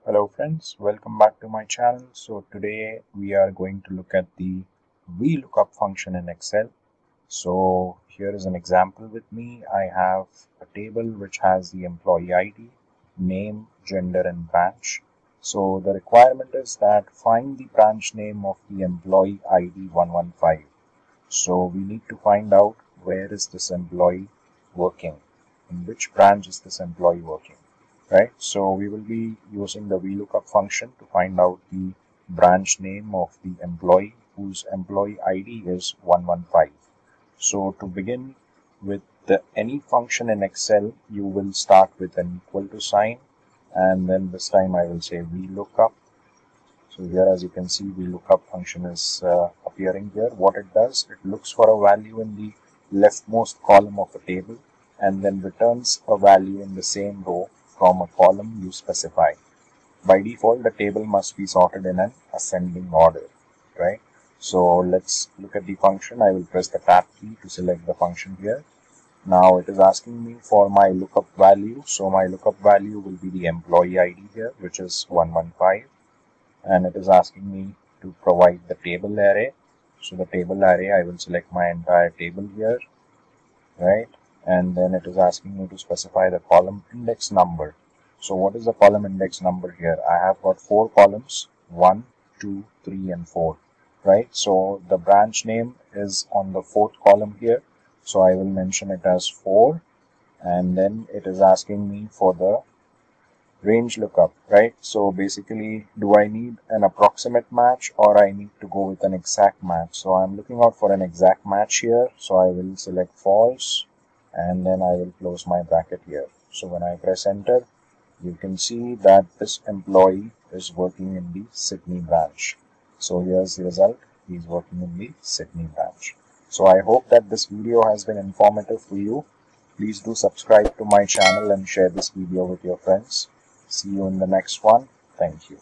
Hello friends, welcome back to my channel. So today we are going to look at the Vlookup function in Excel. So here is an example with me. I have a table which has the employee ID, name, gender and branch. So the requirement is that find the branch name of the employee ID 115. So we need to find out where is this employee working, in which branch is this employee working. Right, so we will be using the Vlookup function to find out the branch name of the employee whose employee ID is 115. So to begin with any function in Excel, you will start with an equal to sign, and then this time I will say Vlookup. So here, as you can see, Vlookup function is appearing here. What it does, it looks for a value in the leftmost column of a table and then returns a value in the same row from a column you specify. By default, the table must be sorted in an ascending order, right? So let's look at the function. I will press the tab key to select the function here. Now it is asking me for my lookup value. So my lookup value will be the employee ID here, which is 115. And it is asking me to provide the table array. So the table array, I will select my entire table here, right? And then it is asking me to specify the column index number. So what is the column index number here? I have got 4 columns, 1, 2, 3 and 4, right? So the branch name is on the 4th column here. So I will mention it as 4, and then it is asking me for the range lookup, right? So basically, do I need an approximate match or I need to go with an exact match? So I'm looking out for an exact match here. So I will select false, and then I will close my bracket here. So when I press enter, you can see that this employee is working in the Sydney branch. So here's the result. He's working in the Sydney branch. So I hope that this video has been informative for you. Please do subscribe to my channel and share this video with your friends. See you in the next one. Thank you.